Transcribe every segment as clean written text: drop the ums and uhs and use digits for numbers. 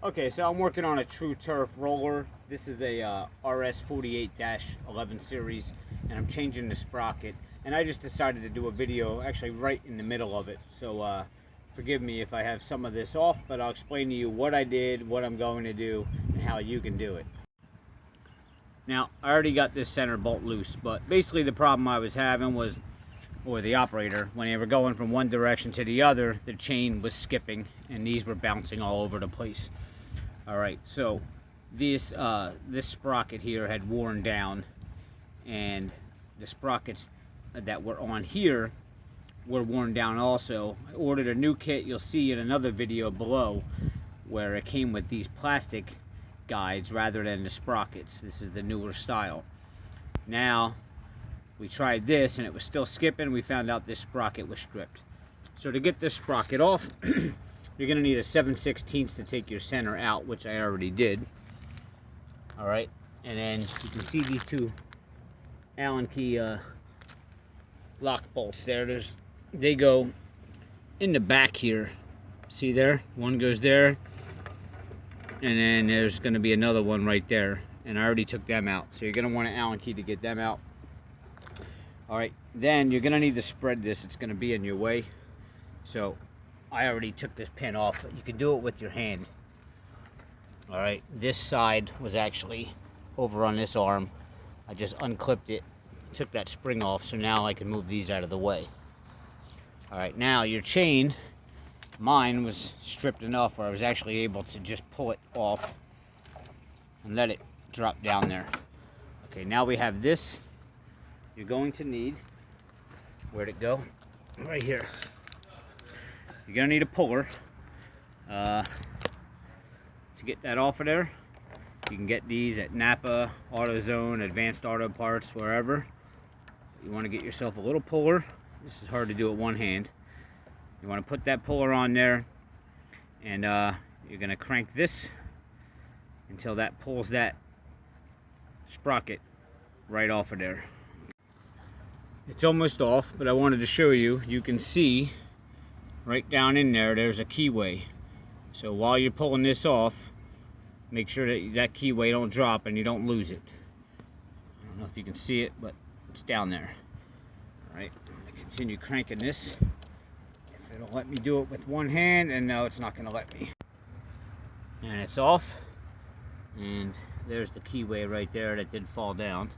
Okay, so I'm working on a TRU-TURF roller. This is a RS48-11 series, and I'm changing the sprocket. And I just decided to do a video actually right in the middle of it. So forgive me if I have some of this off, but I'll explain to you what I did, what I'm going to do, and how you can do it. Now, I already got this center bolt loose, but basically the problem I was having was, or the operator, when they were going from one direction to the other, the chain was skipping and these were bouncing all over the place. All right, so this sprocket here had worn down, and the sprockets that were on here were worn down also. I ordered a new kit. You'll see in another video below where it came with these plastic guides rather than the sprockets. This is the newer style. Now we tried this and it was still skipping. We found out this sprocket was stripped. So to get this sprocket off, you're going to need a 7/16 to take your center out, which I already did. All right, and then you can see these two Allen key lock bolts there. They go in the back here. See there? One goes there, and then there's going to be another one right there. And I already took them out, so you're going to want an Allen key to get them out. All right, then you're going to need to spread this. It's going to be in your way. So I already took this pin off, but you can do it with your hand. All right, this side was actually over on this arm. I just unclipped it, took that spring off, so now I can move these out of the way. All right, now your chain, mine was stripped enough where I was actually able to just pull it off and let it drop down there. Okay, now we have this. You're going to need, where'd it go? Right here. You're gonna need a puller to get that off of there. You can get these at Napa, AutoZone, Advanced Auto Parts, wherever. You want to get yourself a little puller. This is hard to do with one hand. You want to put that puller on there, and you're gonna crank this until that pulls that sprocket right off of there. It's almost off, but I wanted to show you. You can see right down in there, there's a keyway. So while you're pulling this off, make sure that that keyway don't drop and you don't lose it. I don't know if you can see it, but it's down there. All right, I continue cranking this. If it'll let me do it with one hand, and no, it's not gonna let me. And it's off, and there's the keyway right there that did fall down.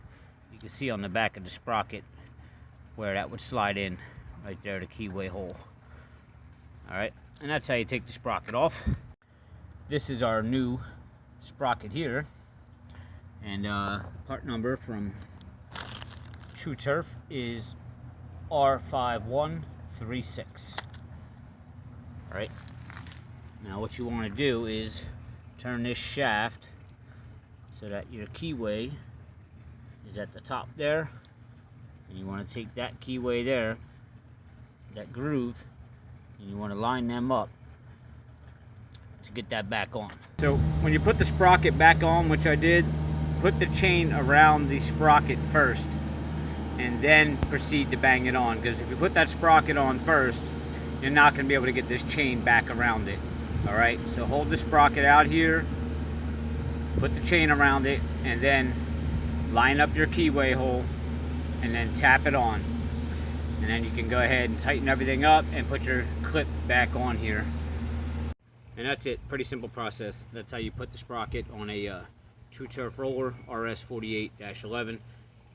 You can see on the back of the sprocket where that would slide in, right there, the keyway hole. All right, and that's how you take the sprocket off. This is our new sprocket here, and part number from TRU-TURF is R5136. All right, now what you want to do is turn this shaft so that your keyway is at the top there, and you want to take that keyway there, that groove, and you want to line them up to get that back on. So when you put the sprocket back on, which I did, put the chain around the sprocket first and then proceed to bang it on, because if you put that sprocket on first, you're not going to be able to get this chain back around it. All right, so hold the sprocket out here, put the chain around it, and then line up your keyway hole and then tap it on. And then you can go ahead and tighten everything up and put your clip back on here. And that's it. Pretty simple process. That's how you put the sprocket on a TRU-TURF roller, RS48-11.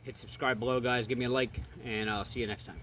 Hit subscribe below, guys. Give me a like, and I'll see you next time.